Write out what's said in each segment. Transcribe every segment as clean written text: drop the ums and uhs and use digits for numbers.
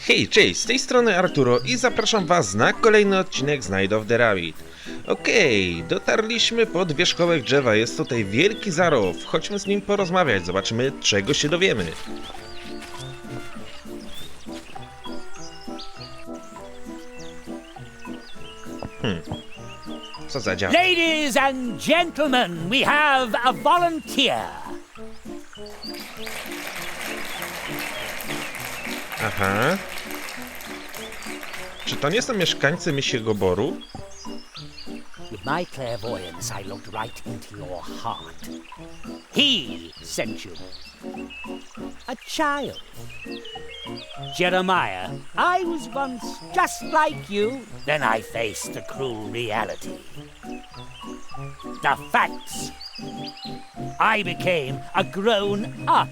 Hej, cześć, z tej strony Arturo i zapraszam was na kolejny odcinek z Night of the Rabbit. Okej, dotarliśmy pod wierzchołek drzewa, jest tutaj wielki zarow, chodźmy z nim porozmawiać, zobaczymy czego się dowiemy. Co za dział? Ladies and gentlemen, we have a volunteer. Aha. Czy to nie są mieszkańcy Misiego Boru? With my clairvoyance, I looked right into your heart. He sent you. A child. Jeremiah, I was once just like you. Then I faced the cruel reality. The facts. I became a grown-up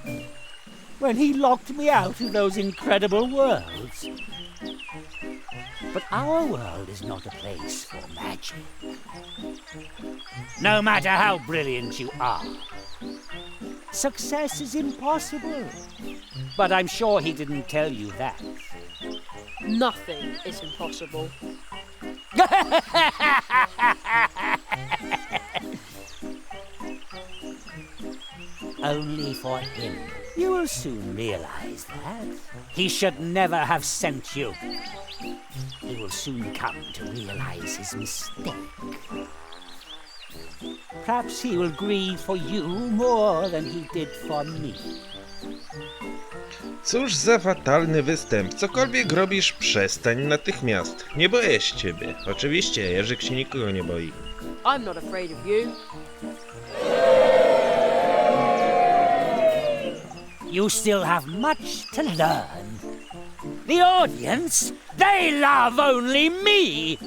when he locked me out of those incredible worlds. But our world is not a place for magic. No matter how brilliant you are, success is impossible. But I'm sure he didn't tell you that. Nothing is impossible. Only for him. You will soon realize that. He should never have sent you. He will soon come to realize his mistake. Perhaps he will grieve for you more than he did for me. Cóż za fatalny występ. Cokolwiek robisz, przestań natychmiast. Nie boję się ciebie. Oczywiście, Jerzyk się nikogo nie boi. I'm not afraid of you. You still have much to learn. The audience, they love only me.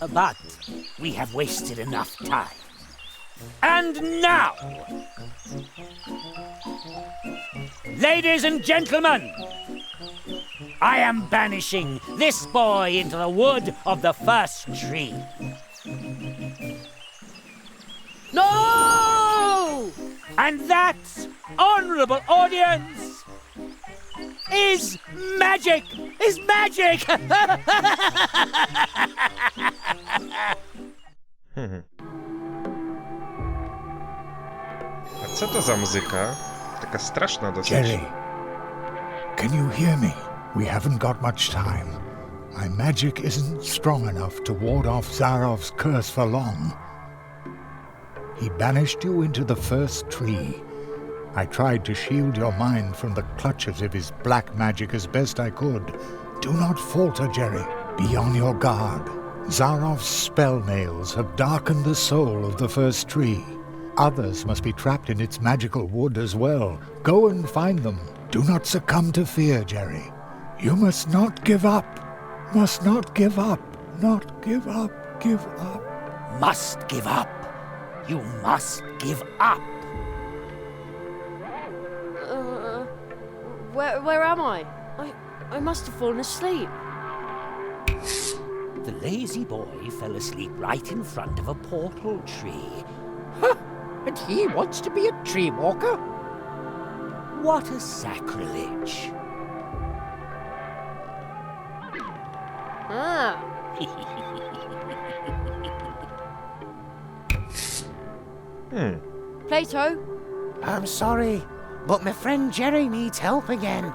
But we have wasted enough time. And now, ladies and gentlemen, I am banishing this boy into the wood of the first tree. No! And that, honorable audience, is magic! Is magic! A co to za muzyka? Taka straszna dosyć. Jerry, can you hear me? We haven't got much time. My magic isn't strong enough to ward off Zarov's curse for long. He banished you into the first tree. I tried to shield your mind from the clutches of his black magic as best I could. Do not falter, Jerry. Be on your guard. Zarov's spell nails have darkened the soul of the first tree. Others must be trapped in its magical wood as well. Go and find them. Do not succumb to fear, Jerry. You must not give up. Must not give up. Not give up. Give up. Must give up. You must give up. Where am I? I must have fallen asleep. The lazy boy fell asleep right in front of a portal tree. And he wants to be a tree walker? What a sacrilege. Ah, Plato, I'm sorry, but my friend Jerry needs help again.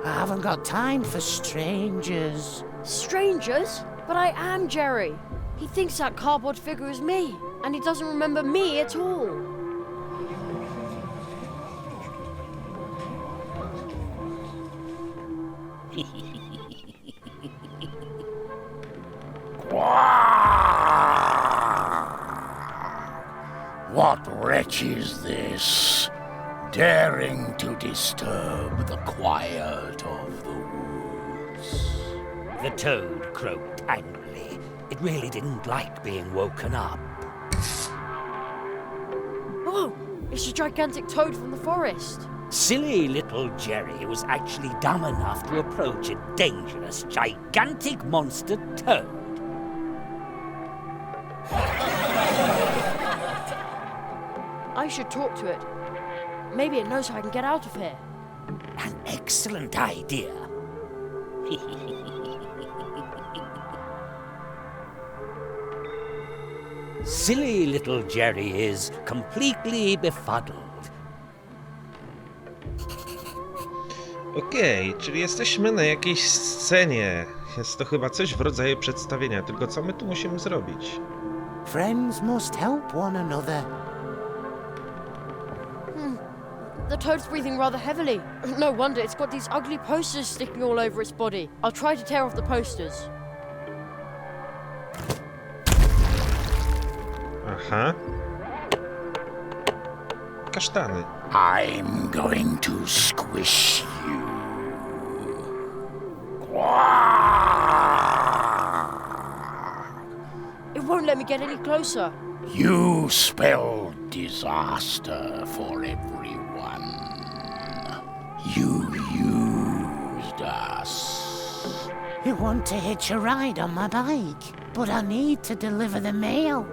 I haven't got time for strangers. strangers? But I am Jerry. He thinks that cardboard figure is me, and he doesn't remember me at all. What wretch is this, daring to disturb the quiet of the woods? The toad croaked angrily. It really didn't like being woken up. Oh, it's a gigantic toad from the forest. Silly little Jerry was actually dumb enough to approach a dangerous, gigantic monster toad. I should talk to it. Maybe it knows how I can get out of here. An excellent idea. Silly little Jerry is completely befuddled. Okej, czyli jesteśmy na jakiejś scenie. Jest to chyba coś w rodzaju przedstawienia, tylko co my tu musimy zrobić? Friends must help one another. The toad's breathing rather heavily. No wonder, it's got these ugly posters sticking all over its body. I'll try to tear off the posters. Aha. Kasztany. I'm going to squish you. It won't let me get any closer. You spell disaster for everyone. You used us. You want to hitch a ride on my bike, but I need to deliver the mail.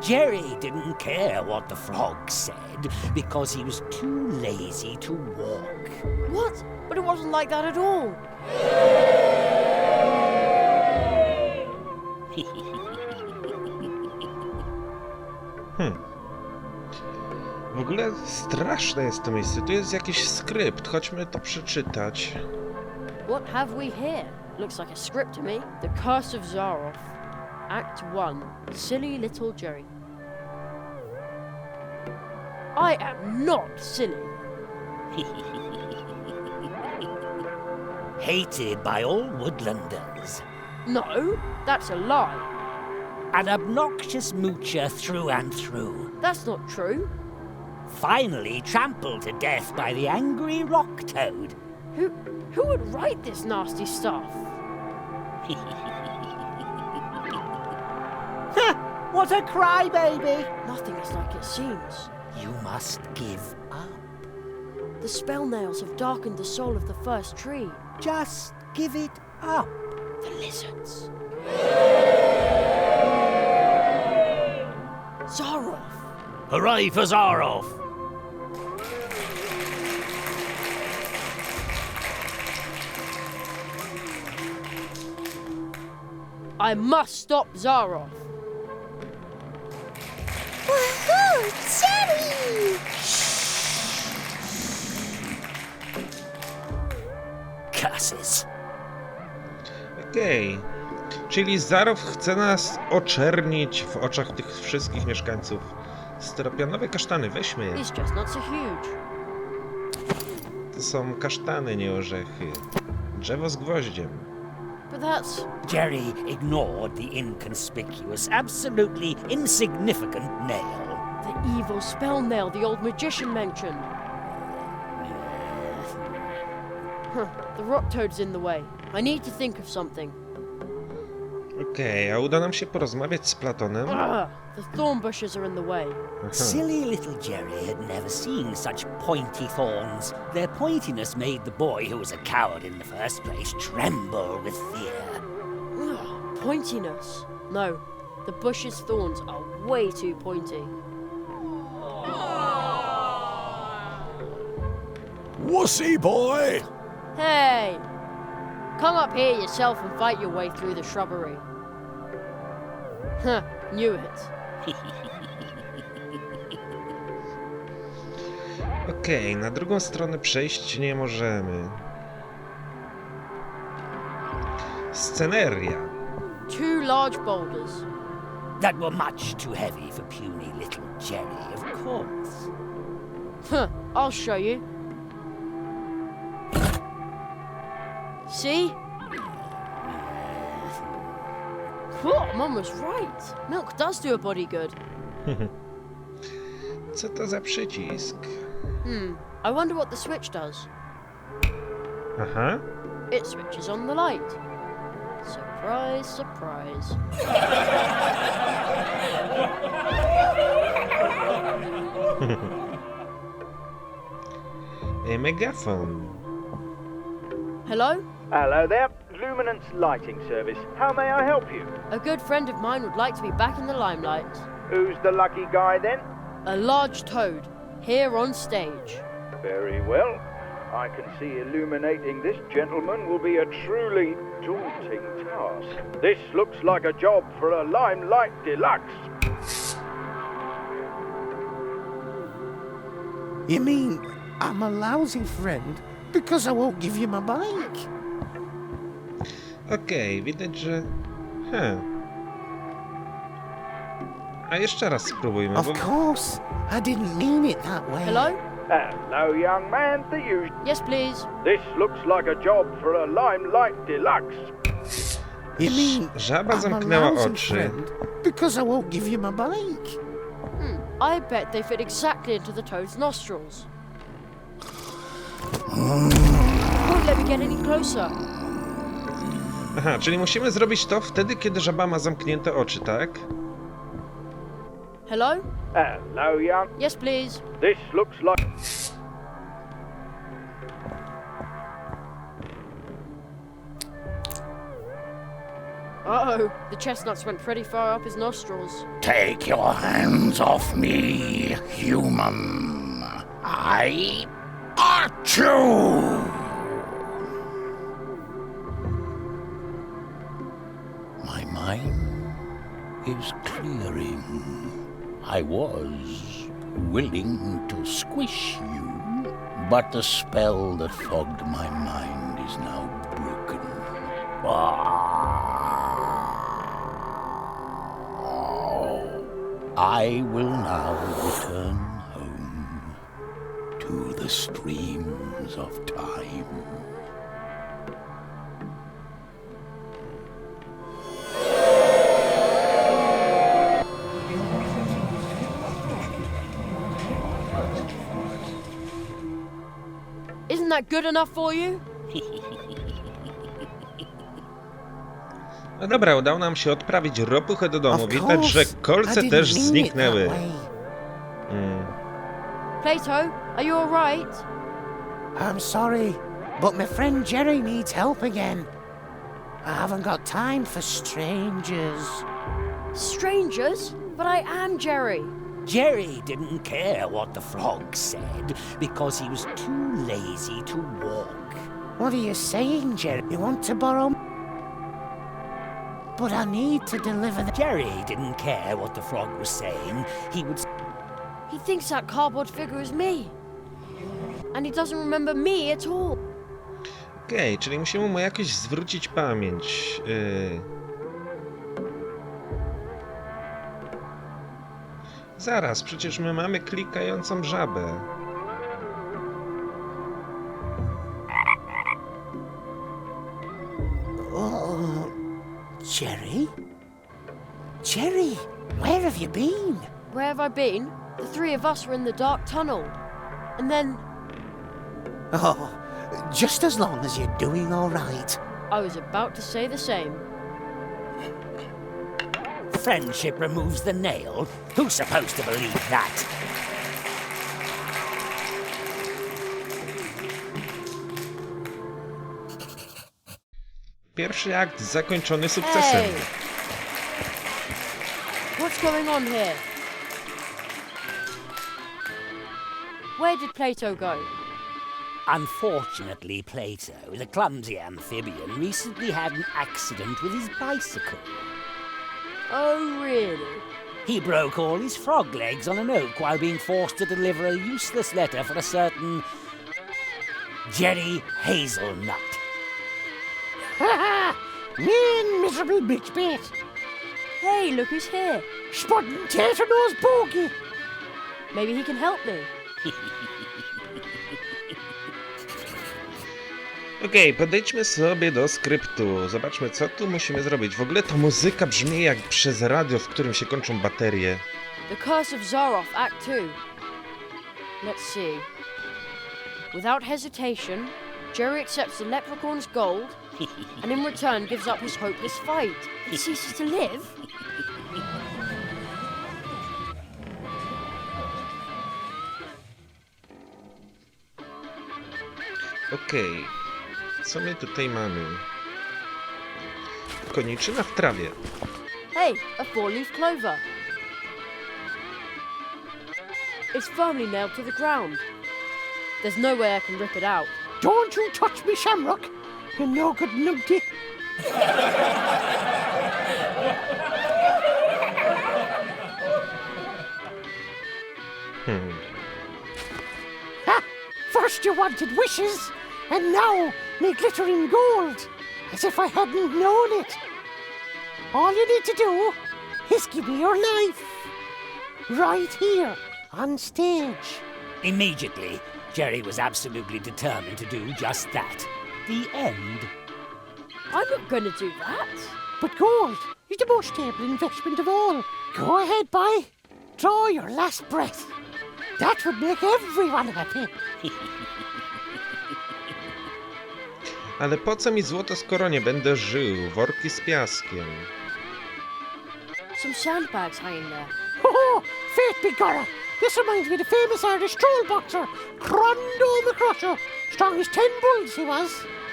Jerry didn't care what the frog said because he was too lazy to walk. What? But it wasn't like that at all. W ogóle straszne jest to miejsce. Tu jest jakiś skrypt. Chodźmy to przeczytać. What have we here? Looks like a script to me. The Curse of Zaroff. Act 1. Silly little Jerry. I am not silly. Hated by all woodlanders. No, that's a lie. An obnoxious moocher through and through. That's not true. Finally trampled to death by the angry rock toad. Who would write this nasty stuff? What a crybaby! Nothing is like it seems. You must give up. The spell nails have darkened the soul of the first tree. Just give it up. The lizards. Zaroff! Hooray for Zaroff! I must stop Zaroff. Woohoo! Jerry! Curses. Okej. Czyli Zaroff chce nas oczernić w oczach tych wszystkich mieszkańców. Styropianowe kasztany, weźmy. These chestnuts are huge. To są kasztany, nie orzechy. Drzewo z gwoździem. But that's... Jerry ignored the inconspicuous, absolutely insignificant nail. the evil spell nail the old magician mentioned. The rock toad's in the way. I need to think of something. Okej, a uda nam się porozmawiać z Platonem? The thorn bushes are in the way. Silly little Jerry had never seen such pointy thorns. Their pointiness made the boy, who was a coward in the first place, tremble with fear. Pointiness. No, the bush's thorns are way too pointy. Wussy boy! Hey! Come up here yourself and fight your way through the shrubbery. Huh, knew it. Okej, na drugą stronę przejść nie możemy. Sceneria. 2 large boulders. That were much too heavy for puny little Jerry, of course. I'll show you. See? Mum was right. Milk does do a body good. Co to za przycisk? I wonder what the switch does. Aha. It switches on the light. Surprise, surprise. A megaphone. Hello? Hello there, Luminance Lighting Service. How may I help you? A good friend of mine would like to be back in the limelight. Who's the lucky guy then? A large toad, here on stage. Very well. I can see illuminating this gentleman will be a truly daunting task. This looks like a job for a Limelight Deluxe. You mean I'm a lousy friend because I won't give you my bike? Okej, widać, że... A jeszcze raz spróbujmy, bo... Of course, I didn't mean it that way. Hello? Hello, young man. The usual. Yes, please. This looks like a job for a Limelight Deluxe. You mean Żaba I'm a zamknęła lousy oczy. friend because I won't give you my bike? I bet they fit exactly into the toad's nostrils. Won't let me get any closer. Aha, czyli musimy zrobić to wtedy, kiedy żaba ma zamknięte oczy, tak? Hello? Hello, young. Yes, please. This looks like. Uh-oh, the chestnuts went pretty far up his nostrils. Take your hands off me, human. I got you! My mind is clearing. I was willing to squish you, but the spell that fogged my mind is now broken. I will now return home to the streams of time. Isn't that good enough for you? No dobra, udało nam się odprawić ropuchę do domu. Of Widać, że course, kolce I didn't też mean it zniknęły. that way. Plato, are you alright? I'm sorry, but my friend Jerry needs help again. I haven't got time for strangers. Strangers? But I am Jerry. Jerry didn't care what the frog said because he was too lazy to walk. What are you saying, Jerry? You want to borrow? But I need to deliver the... Jerry didn't care what the frog was saying. He thinks that cardboard figure is me. And he doesn't remember me at all. Okej, czyli musimy mu jakoś zwrócić pamięć. Zaraz, przecież my mamy klikającą żabę. Oh, Jerry? Jerry, where have you been? Where have I been? The three of us were in the dark tunnel. And then Oh, just as long as you're doing all right. I was about to say the same. Friendship removes the nail. Who's supposed to believe that? Pierwszy akt zakończony sukcesem. Hey! What's going on here? Where did Plato go? Unfortunately, Plato, the clumsy amphibian, recently had an accident with his bicycle. Oh, really? He broke all his frog legs on an oak while being forced to deliver a useless letter for a certain Jerry Hazelnut. Mean, miserable bitch bit. Hey, look who's here. Spotting tater-nose bogey. Maybe he can help me. Okej, podejdźmy sobie do skryptu. Zobaczmy, co tu musimy zrobić. W ogóle to muzyka brzmi jak przez radio, w którym się kończą baterie. The Curse of Zaroff, Act 2. Let's see. Without hesitation, Jerry accepts the leprechaun's gold and in return gives up his hopeless fight. He ceases to live? Okej. Co my tutaj mamy? Koniczyna w trawie. Hey, a four-leaf clover. It's firmly nailed to the ground. There's no way I can rip it out. Don't you touch me, Shamrock. You no good numpty. Ha! First you wanted wishes, and now me glittering gold, as if I hadn't known it. All you need to do is give me your knife. Right here, on stage. Immediately, Jerry was absolutely determined to do just that. The end. I'm not gonna do that. But gold is the most stable investment of all. Go ahead, boy. Draw your last breath. That would make everyone happy. Ale po co mi złoto, skoro nie będę żył? Worki z piaskiem. Some sandbags hanging there. Oh, faith be Gora. This reminds me of the famous Irish troll boxer, Crondo McCrusher. Strong as 10 bulls he was.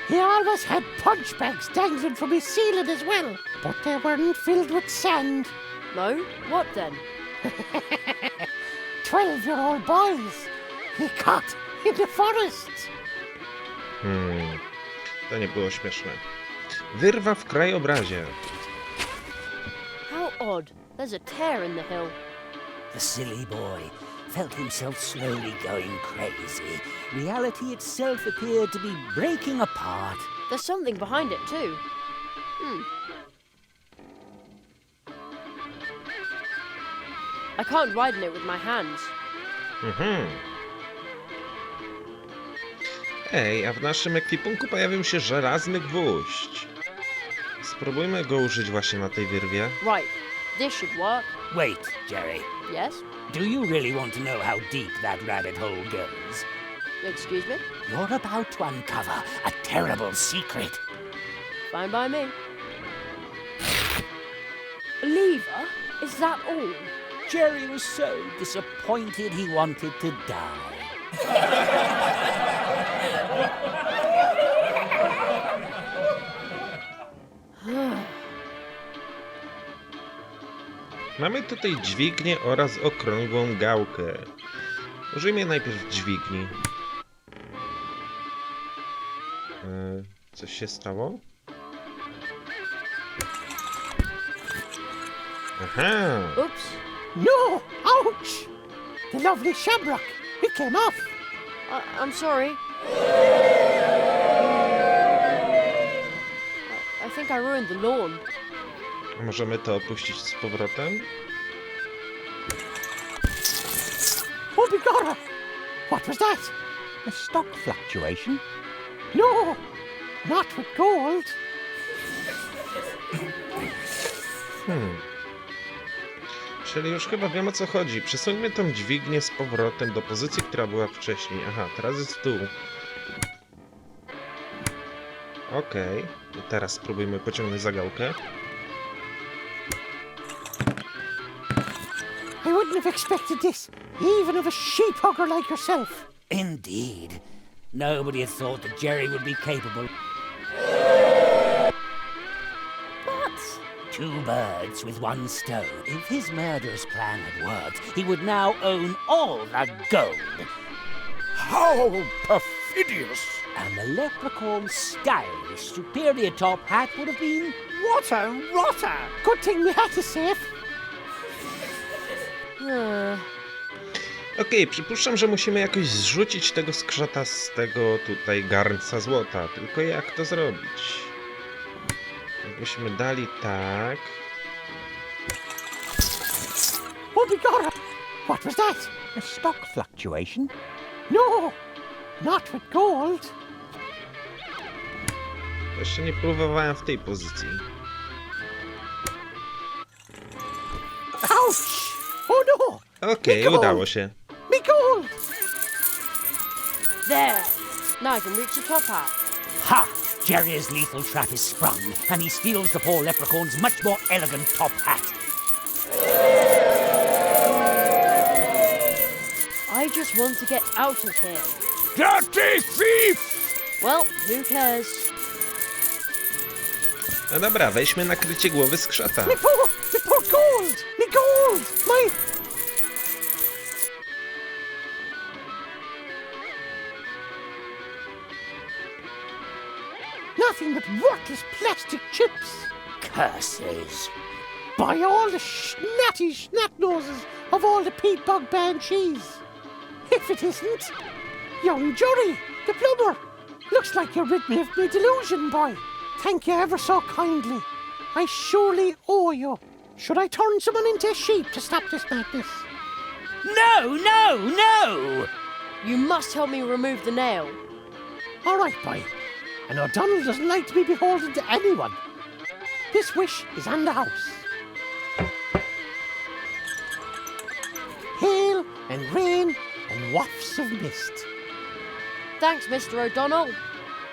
He always had punch bags dangling from his ceiling as well, but they weren't filled with sand. No? What then? 12-year-old boys he caught in the forest. To nie było śmieszne. Wyrwa w krajobrazie. How odd. There's a tear in the hill. The silly boy felt himself slowly going crazy. Reality itself appeared to be breaking apart. There's something behind it too. I can't widen it with my hands. Ej, a w naszym ekwipunku pojawił się żelazny gwóźdź. Spróbujmy go użyć właśnie na tej wyrwie. Right. This should work. Wait, Jerry. Yes? Do you really want to know how deep that rabbit hole goes? Excuse me? You're about to uncover a terrible secret. Fine by me. A lever? Is that all? Jerry was so disappointed he wanted to die. Mamy tutaj dźwignię oraz okrągłą gałkę. Użyjmy najpierw dźwigni. Coś się stało? Aha! Oops. No! Ouch! The lovely Shamrock. It came off. I'm sorry. I think I ruined the lawn. Możemy to opuścić z powrotem? Oh, begorra! What was that? A stock fluctuation? No! Not with gold. Czyli już chyba wiem, o co chodzi. Przesuńmy tą dźwignię z powrotem do pozycji, która była wcześniej. Aha, teraz jest tu. Okej. I teraz spróbujmy pociągnąć za gałkę. I wouldn't have expected this, even of a sheep hugger like yourself. Indeed. Nobody had thought that Jerry would be capable. But Two birds with one stone. If his murderous plan had worked, he would now own all the gold. How perfidious! And the leprechaun's stylish superior top hat would have been What a rotter! Good thing my hat is safe. Okej, przypuszczam, że musimy jakoś zrzucić tego skrzata z tego tutaj garnca złota. Tylko jak to zrobić? Jakbyśmy dali tak... Oh, begorra! What was that? a stock fluctuation. No! Not with gold. Jeszcze nie próbowałem w tej pozycji. Ouch! Oh no! Okej, udało się. Me gold! there. Now I can reach the top hat. Ha! Jerry's lethal trap is sprung, and he steals the poor leprechaun's much more elegant top hat. I just want to get out of here. Dirty thief! Well, who cares? No dobra, weźmy nakrycie głowy skrzata. Me poor gold! Me gold! My... nothing but worthless plastic chips. Curses. By all the snatty snot-noses of all the peat bog banshees. If it isn't, young Jory, the plumber. Looks like you rid me of my delusion, boy. Thank you ever so kindly. I surely owe you. Should I turn someone into a sheep to stop this madness? No, no, no! You must help me remove the nail. All right, boy. And O'Donnell doesn't like to be beholden to anyone. This wish is on the house. Hail and rain and wafts of mist. Thanks, Mr. O'Donnell.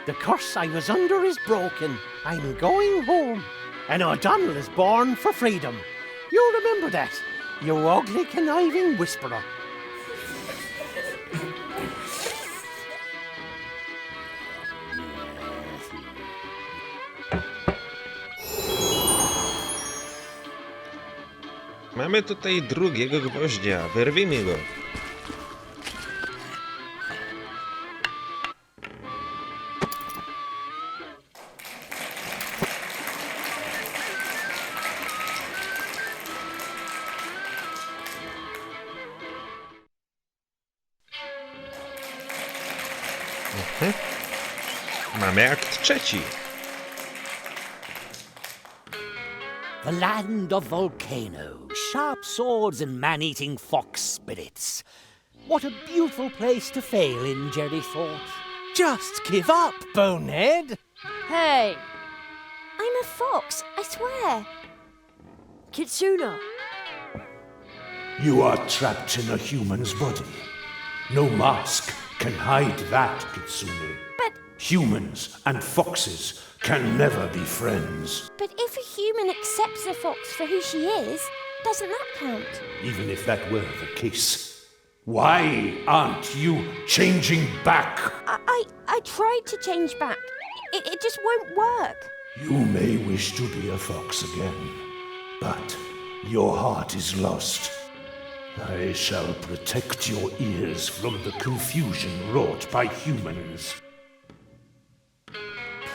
The curse I was under is broken. I'm going home. And O'Donnell is born for freedom. You remember that, you ugly, conniving whisperer. Mamy tutaj drugiego gwoździa. Wyrwijmy go. Mamy akt trzeci. The land of volcanoes, sharp swords and man-eating fox spirits. What a beautiful place to fail in, Jerry thought. Just give up, bonehead. Hey, I'm a fox, I swear. Kitsuna. You are trapped in a human's body. No mask can hide that, Kitsune. But Humans and foxes can never be friends. But if a human accepts a fox for who she is, doesn't that count? Even if that were the case, why aren't you changing back? I tried to change back. It just won't work. You may wish to be a fox again, but your heart is lost. I shall protect your ears from the confusion wrought by humans.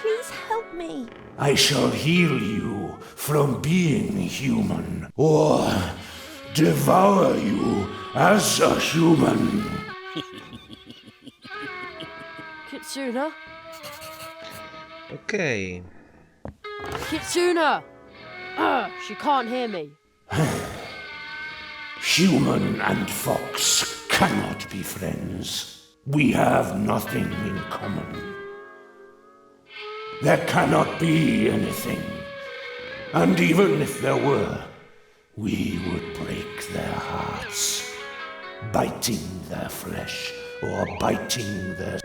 Please help me. I shall heal you from being human, or devour you as a human. Kitsuna. Okej. Kitsuna! She can't hear me. Human and fox cannot be friends. We have nothing in common. There cannot be anything. And even if there were, we would break their hearts, biting their flesh or biting their...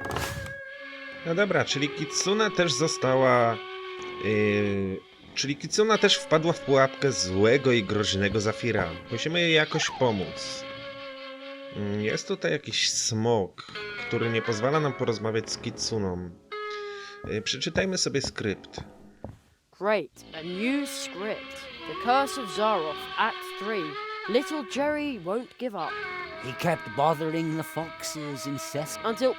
No dobra, czyli Kitsuna też została... czyli Kitsuna też wpadła w pułapkę złego i groźnego Zafira. Musimy jej jakoś pomóc. Jest tutaj jakiś smok, który nie pozwala nam porozmawiać z Kitsuną. Przeczytajmy sobie skrypt. Great, a new script. The Curse of Zaroff, Act 3. Little Jerry won't give up. He kept bothering the foxes incessantly. Until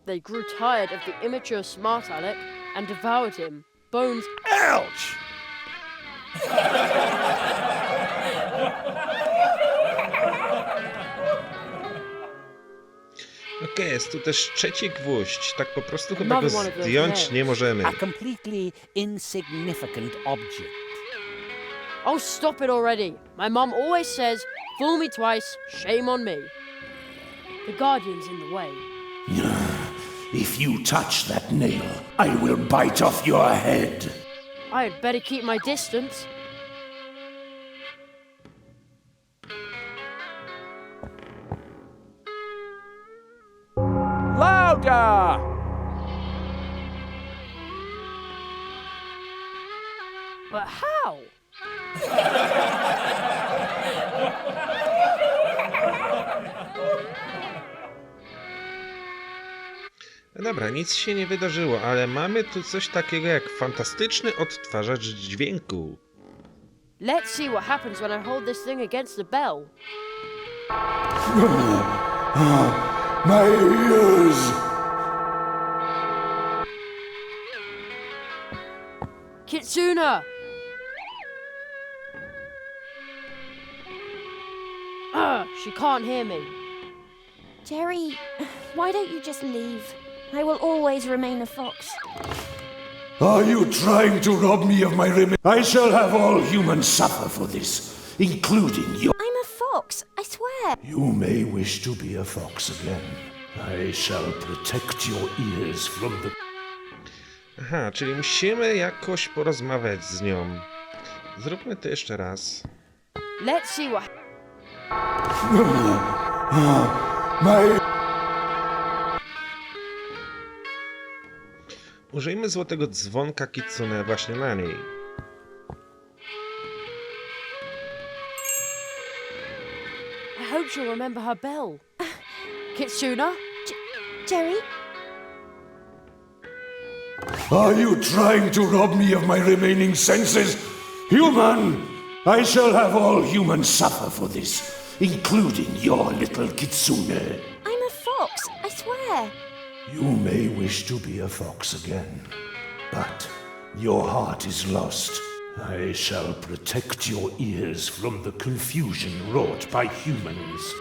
they grew tired of the immature smart aleck and devoured him. Bones. Ouch! Okej, jest tu też trzeci gwóźdź. Tak po prostu chyba go Another one of those zdjąć nails. nie możemy. A completely insignificant object. Oh, stop it already. My mum always says, fool me twice, shame on me. The Guardian's in the way. If you touch that nail, I will bite off your head. I'd better keep my distance. Louder! But how? No dobra, nic się nie wydarzyło, ale mamy tu coś takiego jak fantastyczny odtwarzacz dźwięku. Let's see what happens when I hold this thing against the bell. My ears! Kitsuna! She can't hear me. Jerry, why don't you just leave? I will always remain a fox. Are you trying to rob me of my remains? I shall have all humans suffer for this, including you. I'm a fox, I swear. You may wish to be a fox again. I shall protect your ears from the... Aha, czyli musimy jakoś porozmawiać z nią. Zróbmy to jeszcze raz. Let's see what... My... Użyjmy złotego dzwonka Kitsune właśnie na niej. I hope she'll remember her bell. Kitsuna? Jerry? Are you trying to rob me of my remaining senses? Human! I shall have all humans suffer for this, including your little Kitsune. I'm a fox, I swear. You may wish to be a fox again, but your heart is lost. I shall protect your ears from the confusion wrought by humans.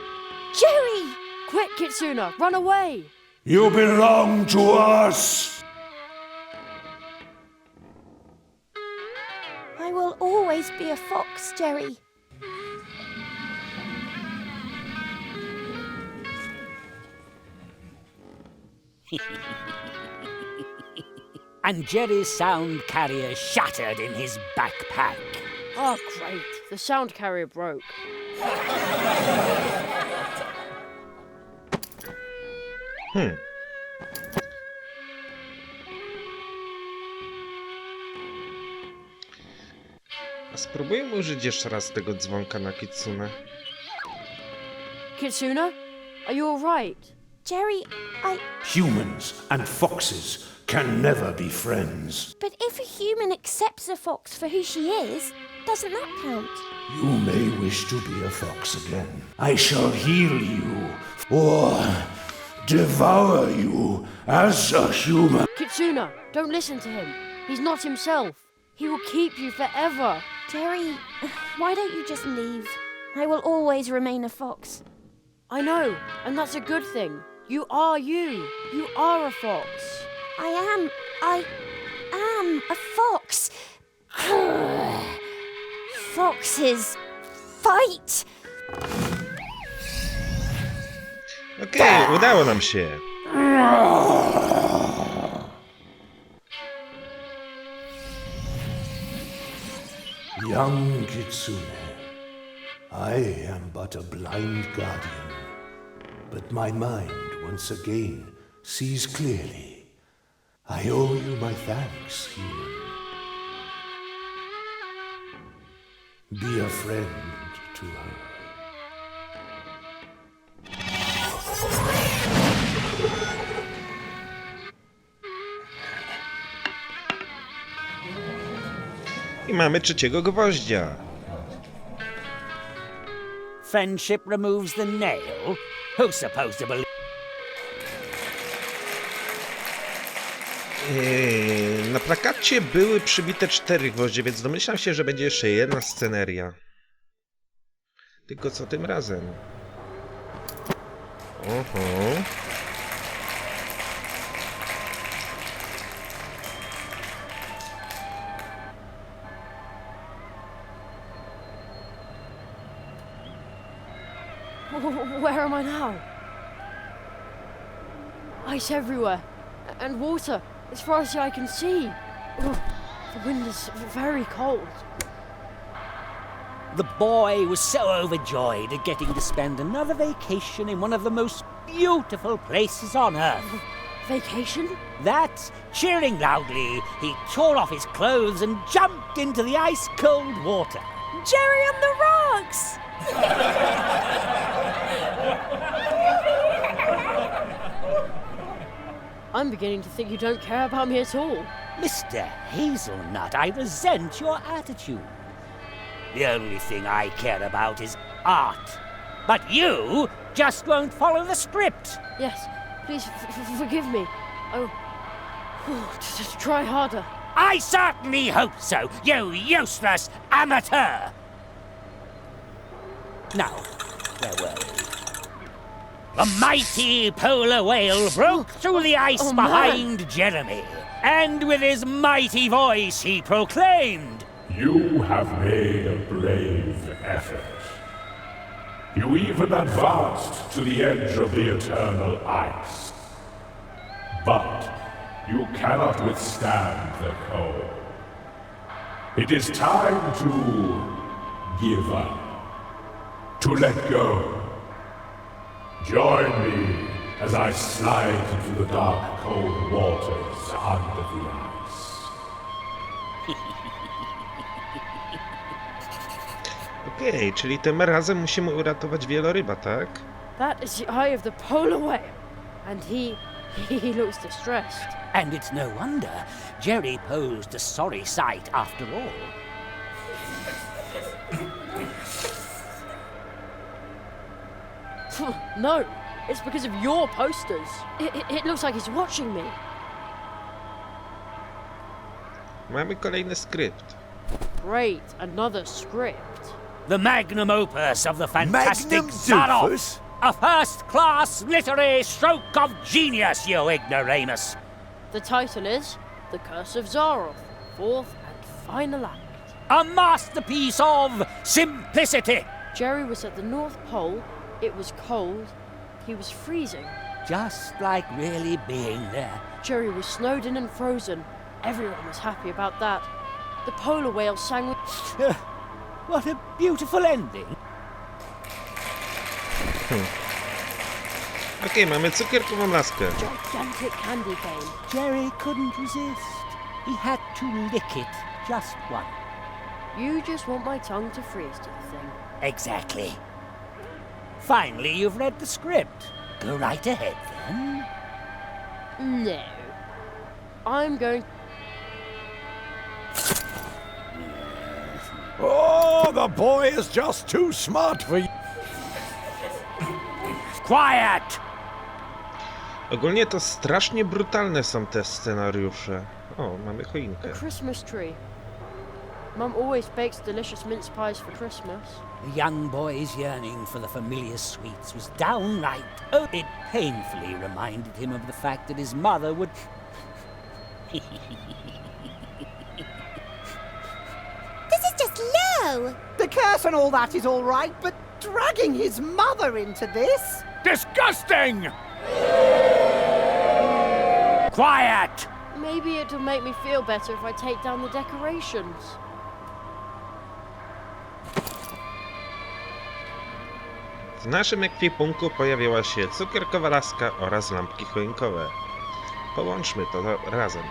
Jerry! Quick, Kitsuna, run away! You belong to us! I will always be a fox, Jerry. And Jerry's sound carrier shattered in his backpack. Oh, great. The sound carrier broke. A spróbujmy użyć jeszcze raz tego dzwonka na Kitsune. Kitsuna? Are you alright? Jerry, Humans and foxes can never be friends. But if a human accepts a fox for who she is, doesn't that count? You may wish to be a fox again. I shall heal you, or devour you as a human. Kitsuna, don't listen to him. He's not himself. He will keep you forever. Jerry, why don't you just leave? I will always remain a fox. I know, and that's a good thing. You are you. You are a fox. I am a fox. Foxes fight. Okej, udało nam się. Young Kitsune, I am but a blind guardian, but my mind once again sees clearly. I owe you my thanks, human. Be a friend to her. I mamy trzeciego gwoździa. Friendship removes the nail? Who's supposed to believe? Na plakacie były przybite 4 gwoździe, więc domyślam się, że będzie jeszcze jedna sceneria. Tylko co tym razem? Oho. Where am I now? Ice everywhere. And water as far as the eye can see. Ugh, the wind is very cold. The boy was so overjoyed at getting to spend another vacation in one of the most beautiful places on earth. Vacation? That, cheering loudly, he tore off his clothes and jumped into the ice-cold water. Jerry on the rocks. I'm beginning to think you don't care about me at all. Mr. Hazelnut, I resent your attitude. The only thing I care about is art. But you just won't follow the script. Yes, please forgive me. Oh, just try harder. I certainly hope so, you useless amateur! Now, where were we? The mighty polar whale broke through the ice behind Jeremy, and with his mighty voice he proclaimed, You have made a brave effort. You even advanced to the edge of the eternal ice. But you cannot withstand the cold. It is time to give up. To let go. Join me as I slide into the dark, cold waters under the ice. Okej, czyli tym razem musimy uratować wieloryba, tak? That is the eye of the polar whale. And he looks distressed. and it's no wonder Jerry posed a sorry sight after all. No, it's because of your posters. It looks like he's watching me. Mamy kolejny skrypt. Great, another script. The magnum opus of the fantastic Magnum Zaroff. doofus? A first-class literary stroke of genius, you ignoramus. The title is The Curse of Zaroff, fourth and final act. A masterpiece of simplicity. Jerry was at the North Pole, it was cold, he was freezing. Just like really being there. Jerry was snowed in and frozen. Everyone was happy about that. The polar whale sang with... What a beautiful ending. Okej, mamy cukierkową laskę. Gigantic candy cane. Jerry couldn't resist. He had to lick it just once. You just want my tongue to freeze to the thing. Exactly. Finally, you've read the script. Go right ahead, then. No. I'm going... Oh, the boy is just too smart for you. Quiet! Ogólnie to strasznie brutalne są te scenariusze. O, mamy A choinkę. Christmas tree. Mum always bakes delicious mince pies for Christmas. The young boy's yearning for the familiar sweets was downright. Oh, it painfully reminded him of the fact that his mother would. This is just low! The curse and all that is all right, but dragging his mother into this? Disgusting! Quiet! Maybe it'll make me feel better if I take down the decorations. W naszym ekwipunku pojawiła się cukierkowa laska oraz lampki choinkowe. Połączmy to razem.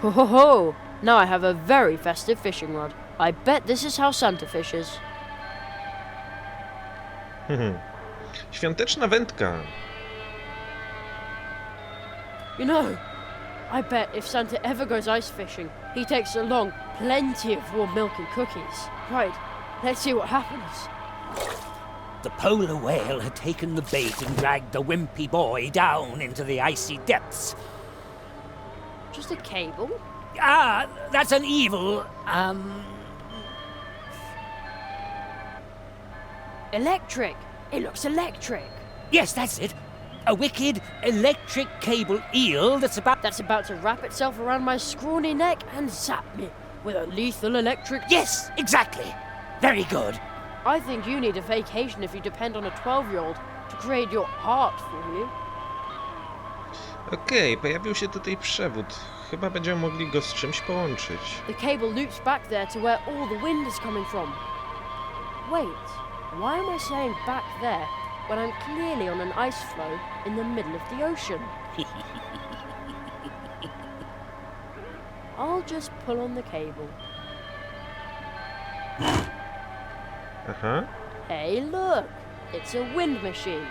Ho ho ho! Now I have a very festive fishing rod. I bet this is how Santa fishes. Świąteczna wędka. You know, I bet if Santa ever goes ice fishing, he takes along plenty of warm milk and cookies. Right, let's see what happens. The polar whale had taken the bait and dragged the wimpy boy down into the icy depths. Just a cable? Ah, that's an evil, Electric! It looks electric! Yes, that's it. A wicked electric cable eel that's about to wrap itself around my scrawny neck and zap me with a lethal electric... Yes, exactly. Very good. I think you need a vacation if you depend on a 12-year-old to create your art for you. Okej, pojawił się tutaj przewód. Chyba będziemy mogli go z czymś połączyć. The cable loops back there to where all the wind is coming from. Wait, why am I saying back there when I'm clearly on an ice floe in the middle of the ocean? I'll just pull on the cable. Aha. Hey, look! It's a wind machine.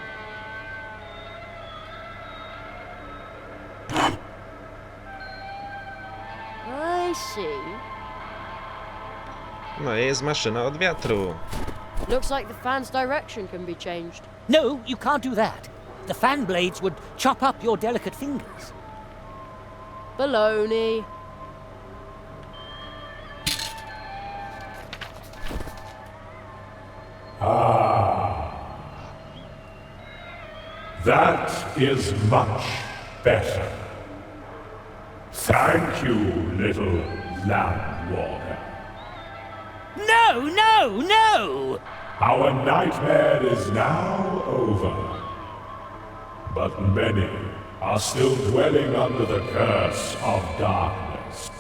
I see. No jest maszyna od wiatru. Looks like the fan's direction can be changed. No, you can't do that. The fan blades would chop up your delicate fingers. Baloney. That is much better. Thank you, little land walker. No, no, no! Our nightmare is now over. But many are still dwelling under the curse of darkness.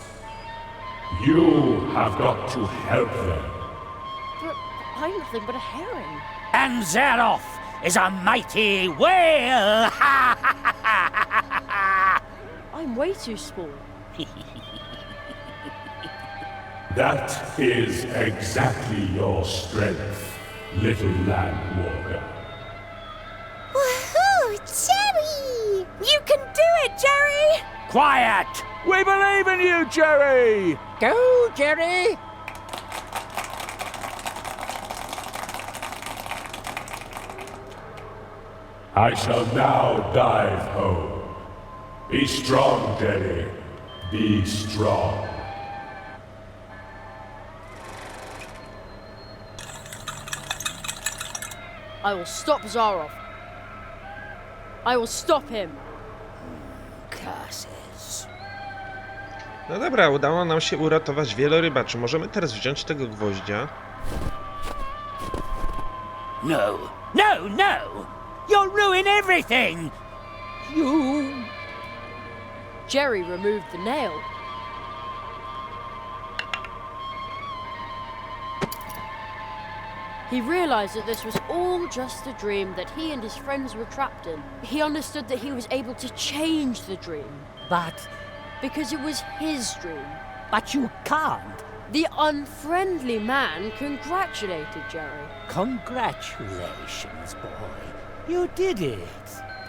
You have got to help them. But I'm nothing but a herring. And Zaroff is a mighty whale! I'm way too small. That is exactly your strength, little land walker. Woohoo! Jerry! You can do it, Jerry! Quiet! We believe in you, Jerry! Go, Jerry! I shall now dive home. Be strong, Jerry. Be strong. I will stop Zaroff. I will stop him. Curses. No dobra, udało nam się uratować wieloryba. Możemy teraz wziąć tego gwoździa? No, no, no! You'll ruin everything! You... Jerry removed the nail. He realized that this was all just a dream that he and his friends were trapped in. He understood that he was able to change the dream But... because it was his dream. but you can't. The unfriendly man congratulated Jerry Congratulations, boy. You did it.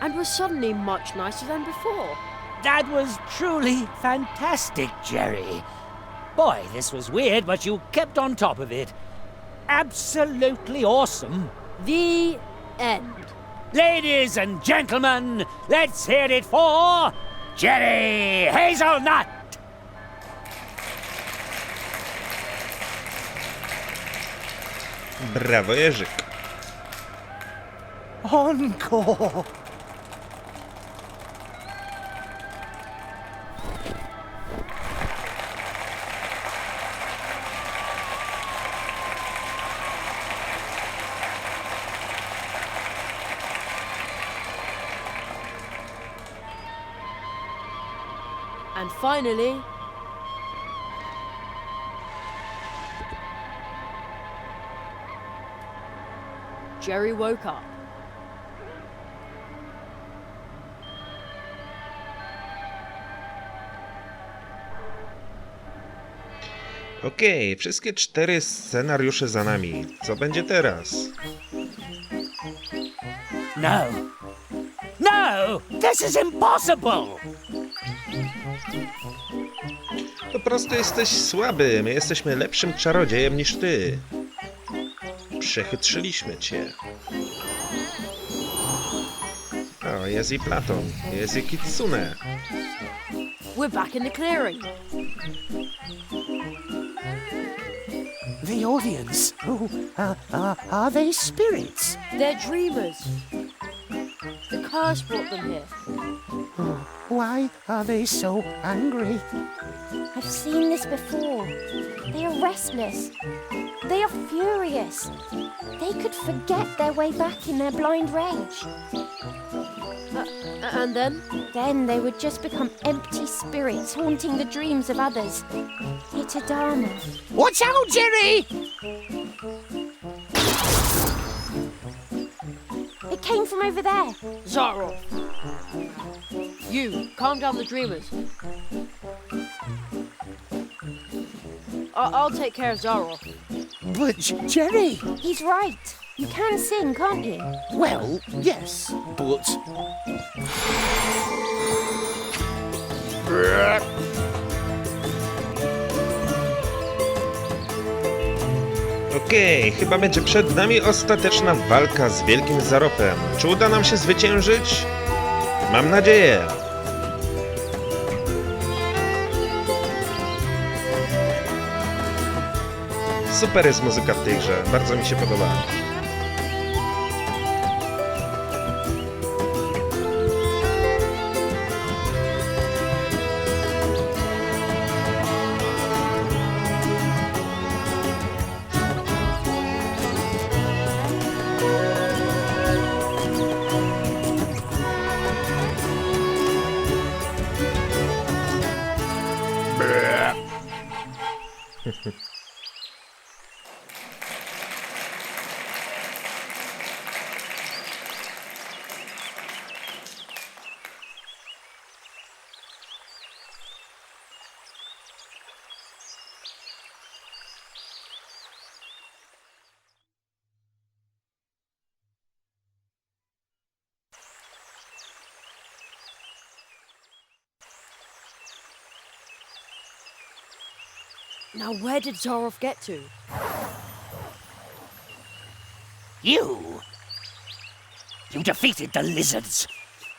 and was suddenly much nicer than before. That was truly fantastic, Jerry. Boy, this was weird, but you kept on top of it. Absolutely awesome. The end. Ladies and gentlemen, let's hear it for Jerry Hazelnut! Brawo, Jerzyk. Encore! And finally, Jerry woke up. Okej, wszystkie 4 scenariusze za nami. Co będzie teraz? No. No! This is impossible! Po prostu jesteś słaby. My jesteśmy lepszym czarodziejem niż ty. Przechytrzyliśmy cię. O, jest i Platon. Jest i Kitsune. We're back in the clearing. The audience. Oh, are they spirits? They're dreamers. The curse brought them here. Why are they so angry? I've seen this before. They are restless. They are furious. They could forget their way back in their blind rage. And then? Then they would just become empty spirits haunting the dreams of others. It's a dharma. Watch out, Jerry! It came from over there. Zaroff. You, calm down the dreamers. I'll take care of Zaroff. But Jerry! He's right. You can sing, can't you? Well, yes, but... Okej, chyba będzie przed nami ostateczna walka z wielkim Zarofem. Czy uda nam się zwyciężyć? Mam nadzieję. Super jest muzyka w tej grze, bardzo mi się podoba. Now, where did Zaroff get to? You defeated the lizards,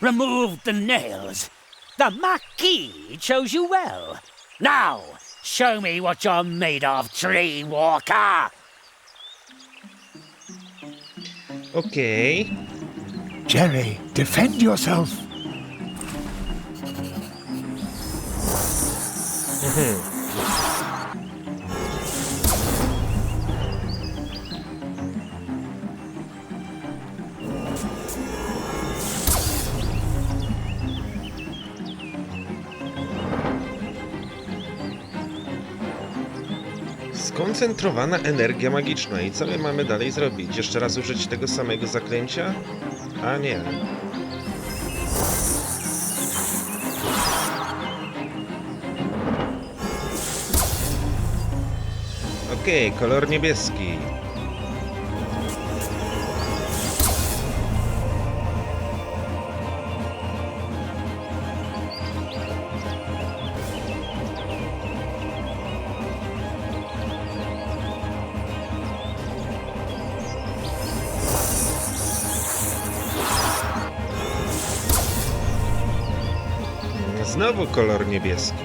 removed the nails. The Marquis chose you well. Now, show me what you're made of, Tree Walker. Okej. Jerry, defend yourself. Skoncentrowana energia magiczna. I co my mamy dalej zrobić? Jeszcze raz użyć tego samego zaklęcia? A nie. Okej, kolor niebieski. Znowu kolor niebieski.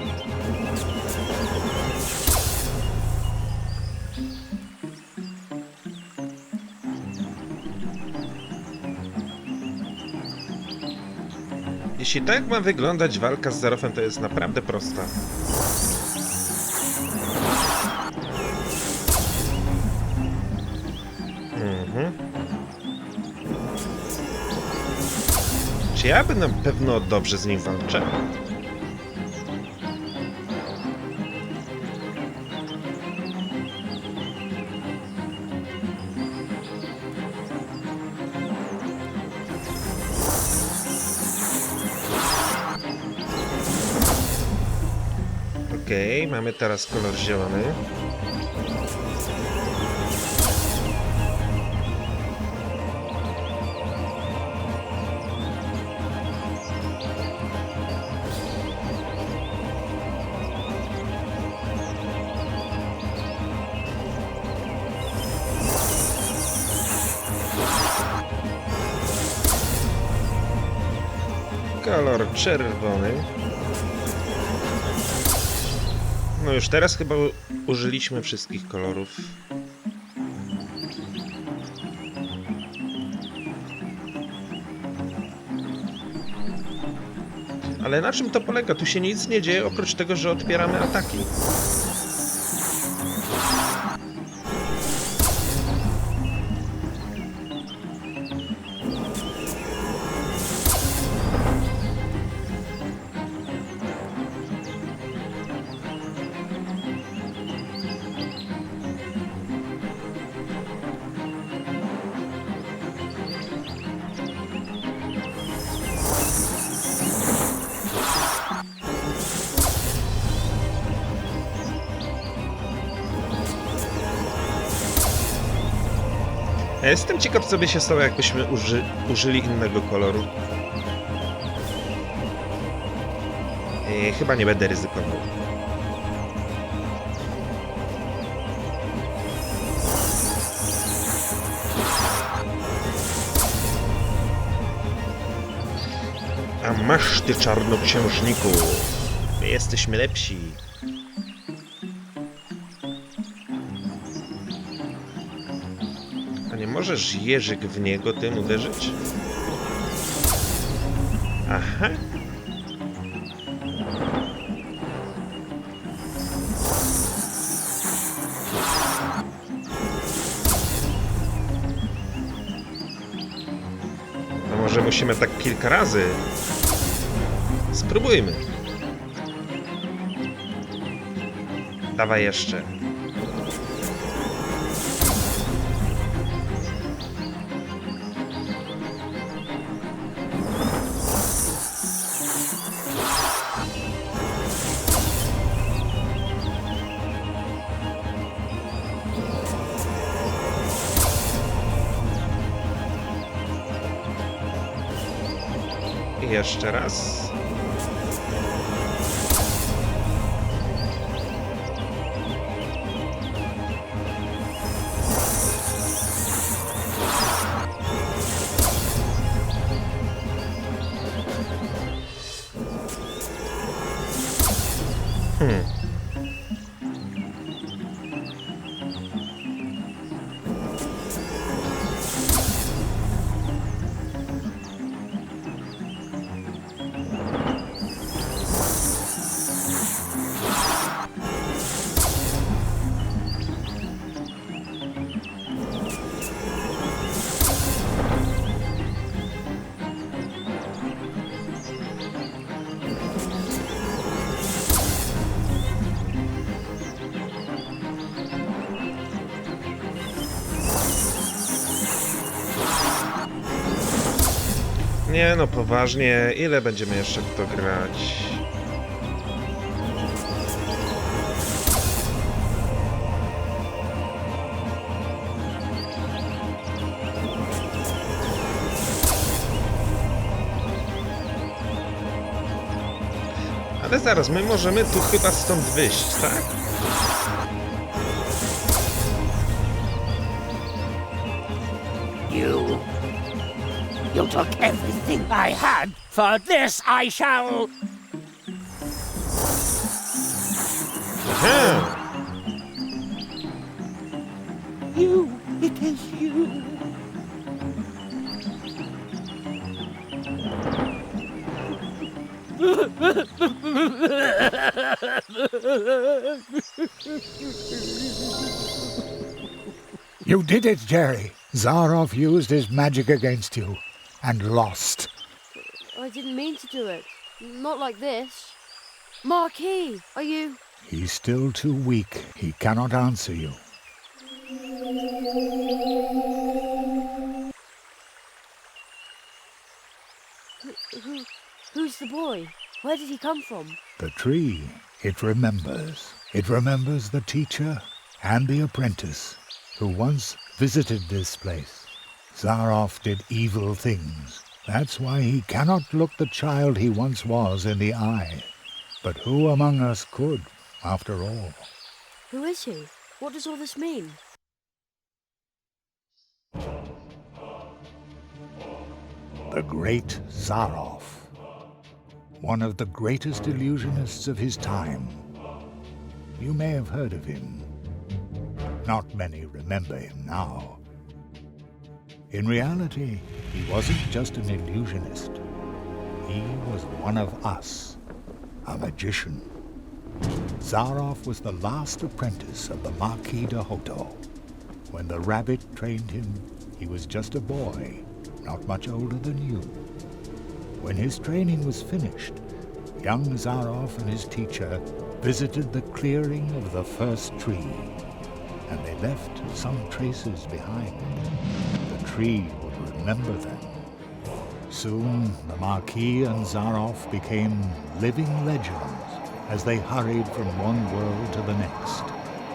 Jeśli tak ma wyglądać walka z Zarofem, to jest naprawdę prosta. Czy ja bym na pewno dobrze z nim walczę? Okej, mamy teraz kolor zielony. Kolor czerwony. No już teraz chyba użyliśmy wszystkich kolorów. Ale na czym to polega? Tu się nic nie dzieje oprócz tego, że odpieramy ataki. Ja jestem ciekaw, co by się stało, jakbyśmy użyli innego koloru. Chyba nie będę ryzykował. A masz ty, czarnoksiężniku. My jesteśmy lepsi. A nie możesz, Jerzyk, w niego tym uderzyć? Aha. No może musimy tak kilka razy. Spróbujmy. Dawaj jeszcze. I jeszcze raz. Nie no, poważnie, ile będziemy jeszcze w to grać? Ale zaraz, my możemy tu chyba stąd wyjść, tak? You took everything I had. For this I shall... Aha! You, it is you. You did it, Jerry. Zaroff used his magic against you and lost. I didn't mean to do it. Not like this. Marquis, are you... He's still too weak. He cannot answer you. Who's the boy? Where did he come from? The tree, it remembers. It remembers the teacher and the apprentice who once visited this place. Zaroff did evil things. That's why he cannot look the child he once was in the eye. But who among us could, after all? Who is he? What does all this mean? The great Zaroff. One of the greatest illusionists of his time. You may have heard of him. Not many remember him now. In reality, he wasn't just an illusionist. He was one of us, a magician. Zaroff was the last apprentice of the Marquis de Hoto. When the rabbit trained him, he was just a boy, not much older than you. When his training was finished, young Zaroff and his teacher visited the clearing of the first tree, and they left some traces behind. The tree would remember them. Soon, the Marquis and Zaroff became living legends as they hurried from one world to the next,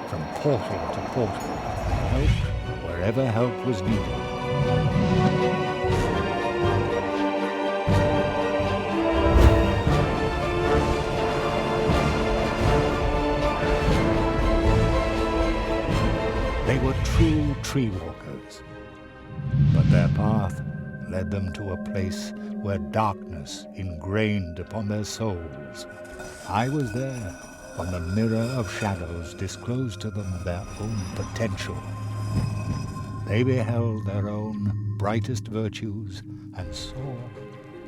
from portal to portal, and helped wherever help was needed. They were true tree walkers, but their path led them to a place where darkness ingrained upon their souls. I was there when the mirror of shadows disclosed to them their own potential. They beheld their own brightest virtues and saw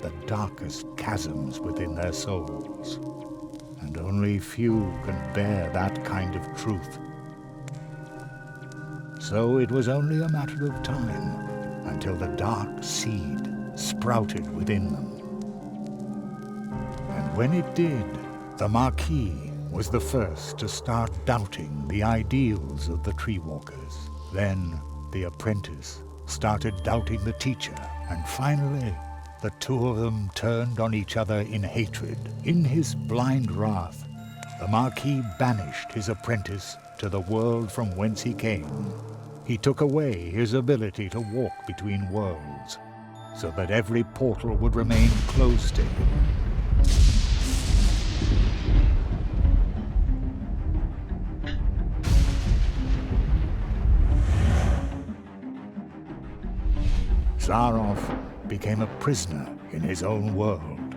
the darkest chasms within their souls. And only few can bear that kind of truth. So it was only a matter of time until the dark seed sprouted within them. And when it did, the Marquis was the first to start doubting the ideals of the tree walkers. Then the apprentice started doubting the teacher, and finally the two of them turned on each other in hatred. In his blind wrath, the Marquis banished his apprentice to the world from whence he came. He took away his ability to walk between worlds, so that every portal would remain closed to him. Zaroff became a prisoner in his own world.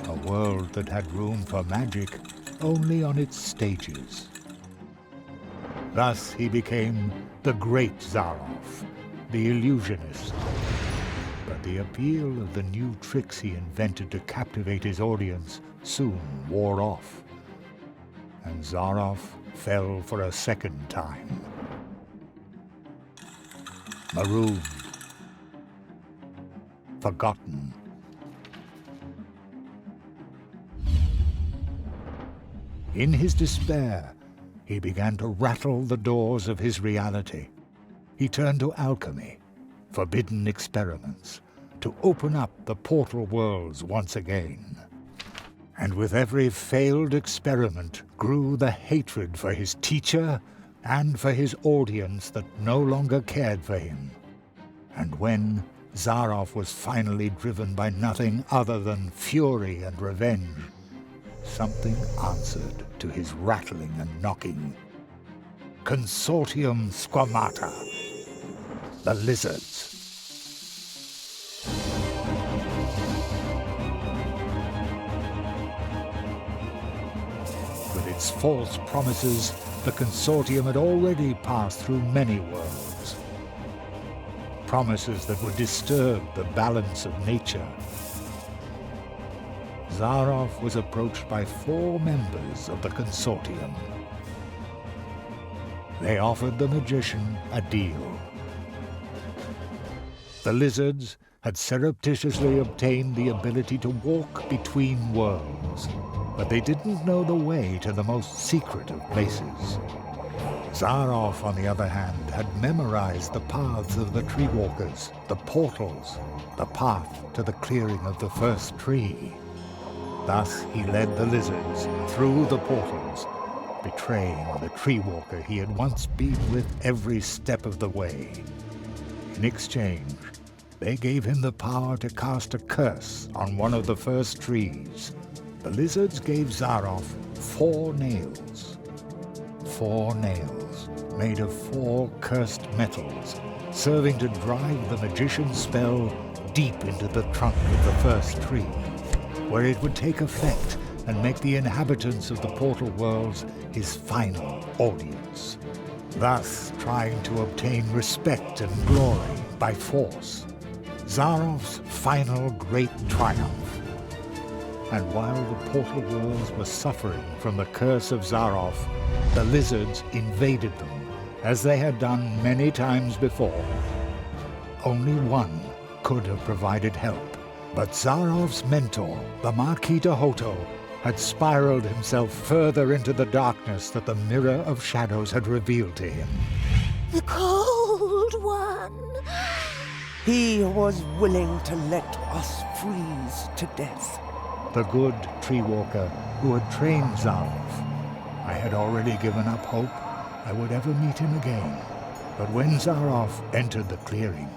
A world that had room for magic only on its stages. Thus he became the Great Zaroff, the illusionist. But the appeal of the new tricks he invented to captivate his audience soon wore off, and Zaroff fell for a second time. Marooned, forgotten. In his despair, he began to rattle the doors of his reality. He turned to alchemy, forbidden experiments, to open up the portal worlds once again. And with every failed experiment grew the hatred for his teacher and for his audience that no longer cared for him. And when Zaroff was finally driven by nothing other than fury and revenge, something answered to his rattling and knocking. Consortium Squamata, the lizards. With its false promises, the Consortium had already passed through many worlds. Promises that would disturb the balance of nature. Zaroff was approached by 4 members of the Consortium. They offered the magician a deal. The lizards had surreptitiously obtained the ability to walk between worlds, but they didn't know the way to the most secret of places. Zaroff, on the other hand, had memorized the paths of the tree walkers, the portals, the path to the clearing of the first tree. Thus he led the lizards through the portals, betraying the tree walker he had once been with every step of the way. In exchange, they gave him the power to cast a curse on one of the first trees. The lizards gave Zaroff 4 nails. 4 nails made of 4 cursed metals, serving to drive the magician's spell deep into the trunk of the first tree, where it would take effect and make the inhabitants of the portal worlds his final audience, thus trying to obtain respect and glory by force. Zaroff's final great triumph. And while the portal worlds were suffering from the curse of Zaroff, the lizards invaded them, as they had done many times before. Only one could have provided help, but Zaroff's mentor, the Marquis de Hoto, had spiraled himself further into the darkness that the Mirror of Shadows had revealed to him. The Cold One. He was willing to let us freeze to death. The good tree walker who had trained Zaroff. I had already given up hope I would ever meet him again. But when Zaroff entered the clearing,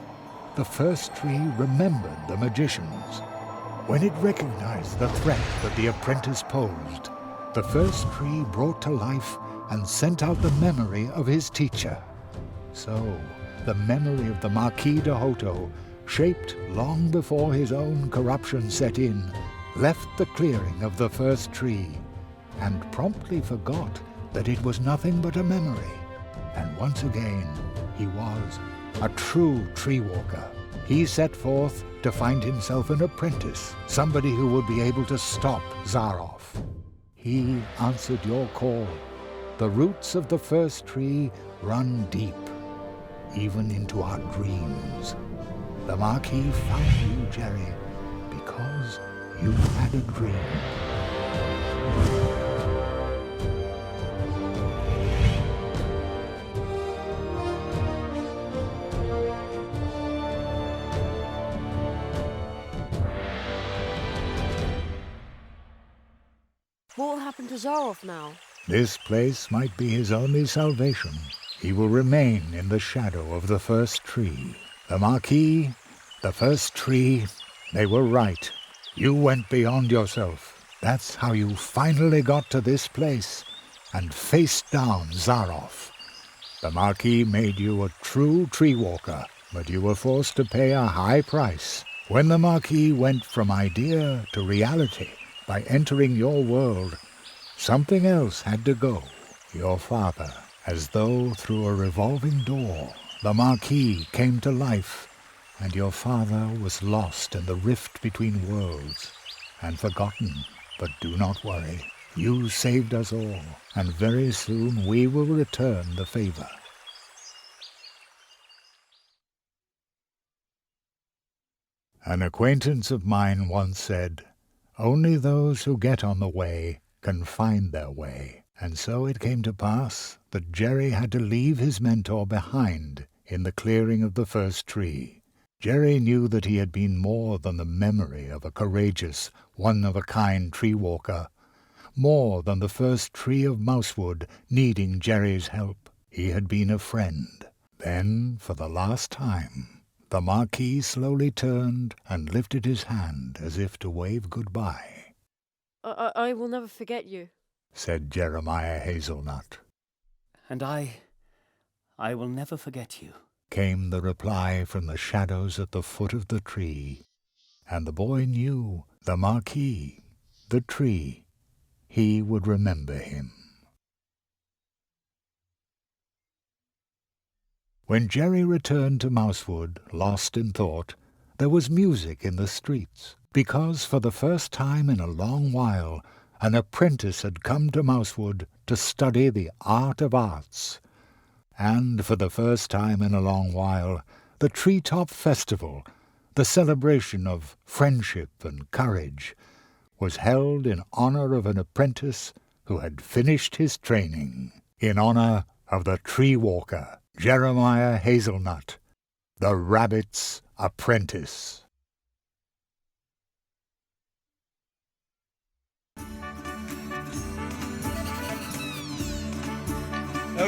the first tree remembered the magicians. When it recognized the threat that the apprentice posed, the first tree brought to life and sent out the memory of his teacher. So the memory of the Marquis de Hoto, shaped long before his own corruption set in, left the clearing of the first tree, and promptly forgot that it was nothing but a memory. And once again, he was a true tree walker. He set forth to find himself an apprentice, somebody who would be able to stop Zaroff. He answered your call. The roots of the first tree run deep, even into our dreams. The Marquis found you, Jerry, because you had a dream. What will happen to Zaroff now? This place might be his only salvation. He will remain in the shadow of the first tree. The Marquis, the first tree, they were right. You went beyond yourself. That's how you finally got to this place and faced down Zaroff. The Marquis made you a true tree walker, but you were forced to pay a high price. When the Marquis went from idea to reality by entering your world, something else had to go. Your father, as though through a revolving door, the Marquis came to life, and your father was lost in the rift between worlds and forgotten. But do not worry. You saved us all, and very soon we will return the favor. An acquaintance of mine once said, "Only those who get on the way can find their way." And so it came to pass that Jerry had to leave his mentor behind in the clearing of the first tree. Jerry knew that he had been more than the memory of a courageous, one-of-a-kind tree walker, more than the first tree of mousewood needing Jerry's help. He had been a friend. Then, for the last time, the Marquis slowly turned and lifted his hand as if to wave goodbye. I will never forget you, said Jeremiah Hazelnut. And I will never forget you, came the reply from the shadows at the foot of the tree. And the boy knew the Marquis, the tree, he would remember him. When Jerry returned to Mousewood, lost in thought, there was music in the streets, because for the first time in a long while an apprentice had come to Mousewood to study the art of arts. And for the first time in a long while, the Treetop Festival, the celebration of friendship and courage, was held in honor of an apprentice who had finished his training, in honor of the tree walker, Jeremiah Hazelnut, the rabbit's apprentice.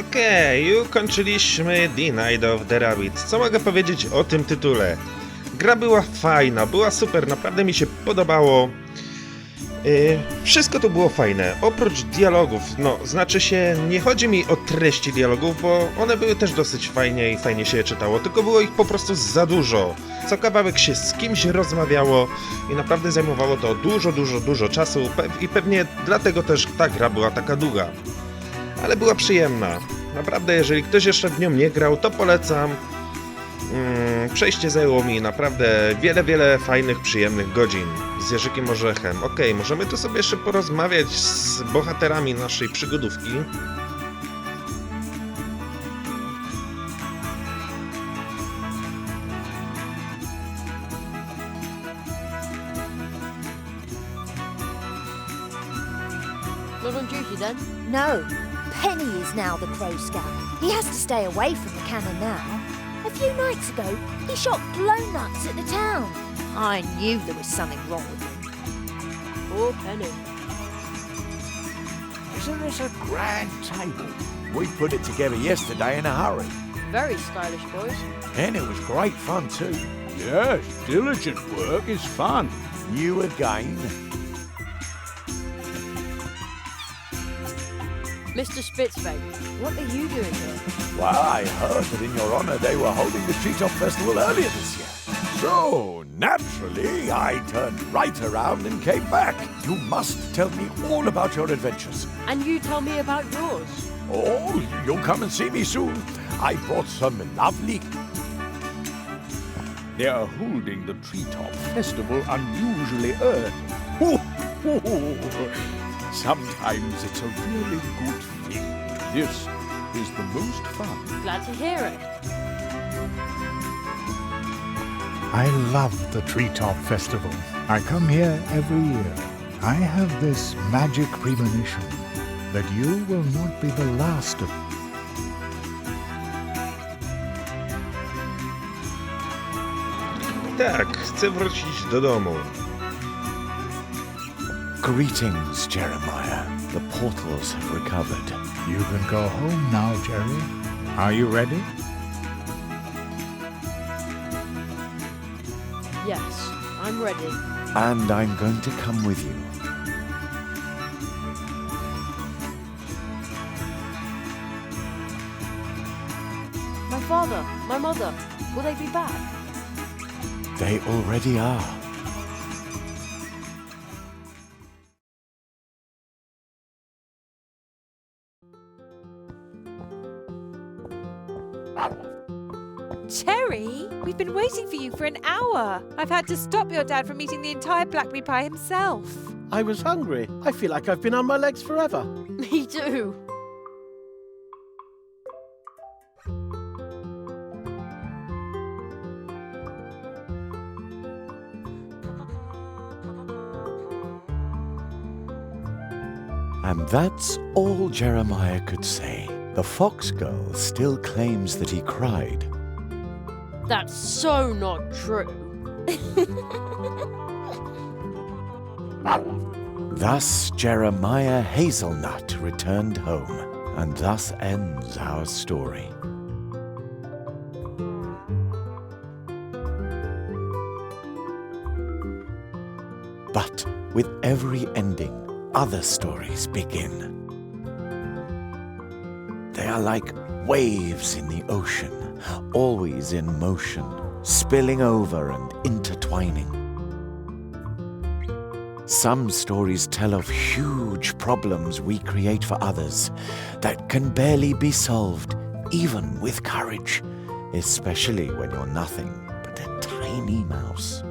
Okej, ukończyliśmy The Night of the Rabbit. Co mogę powiedzieć o tym tytule? Gra była fajna, była super, naprawdę mi się podobało. Wszystko to było fajne, oprócz dialogów, znaczy się, nie chodzi mi o treści dialogów, bo one były też dosyć fajnie i fajnie się je czytało, tylko było ich po prostu za dużo. Co kawałek się z kimś rozmawiało i naprawdę zajmowało to dużo czasu i pewnie dlatego też ta gra była taka długa. Ale była przyjemna. Naprawdę, jeżeli ktoś jeszcze w nią nie grał, to polecam. Przejście zajęło mi naprawdę wiele fajnych, przyjemnych godzin z Jerzykiem Orzechem. Okej, możemy tu sobie jeszcze porozmawiać z bohaterami naszej przygodówki. Not on duty then? No, Penny is now the Crow Scout. He has to stay away from the cannon now. A few nights ago, he shot glow nuts at the town. I knew there was something wrong with him. Poor Penny. Isn't this a grand table? We put it together yesterday in a hurry. Very stylish, boys. And it was great fun too. Yes, diligent work is fun. You again. Mr. Spitzweg, what are you doing here? Well, I heard that in your honor they were holding the Treetop Festival earlier this year. So, naturally, I turned right around and came back. You must tell me all about your adventures. And you tell me about yours. Oh, you'll come and see me soon. I brought some lovely... They are holding the Treetop Festival unusually early. Sometimes it's a really good thing. This is the most fun. Glad to hear it. I love the Treetop Festival. I come here every year. I have this magic premonition that you will not be the last of... Tak, chcę wrócić do domu. Greetings, Jeremiah. The portals have recovered. You can go home now, Jerry. Are you ready? Yes, I'm ready. And I'm going to come with you. My father, my mother, will they be back? They already are. Cherry, we've been waiting for you for an hour. I've had to stop your dad from eating the entire blackberry pie himself. I was hungry. I feel like I've been on my legs forever. Me too. And that's all Jeremiah could say. The fox girl still claims that he cried. That's so not true. Thus Jeremiah Hazelnut returned home, and thus ends our story. But with every ending, other stories begin. They are like waves in the ocean, always in motion, spilling over and intertwining. Some stories tell of huge problems we create for others that can barely be solved, even with courage, especially when you're nothing but a tiny mouse.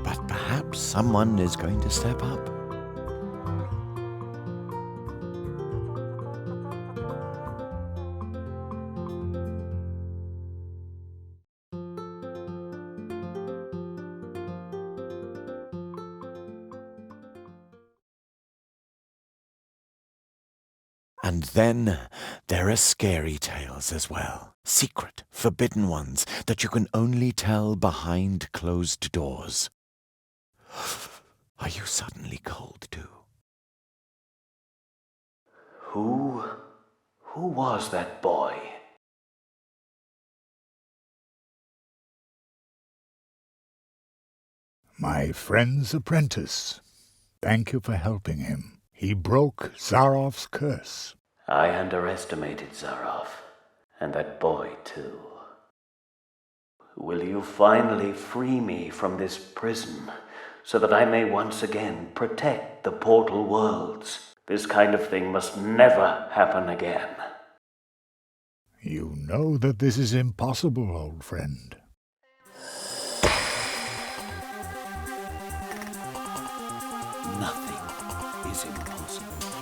But perhaps someone is going to step up. And then there are scary tales as well. Secret, forbidden ones that you can only tell behind closed doors. Are you suddenly cold too? Who was that boy? My friend's apprentice. Thank you for helping him. He broke Zarov's curse. I underestimated Zarov, and that boy too. Will you finally free me from this prison, so that I may once again protect the portal worlds? This kind of thing must never happen again. You know that this is impossible, old friend. Nothing is impossible.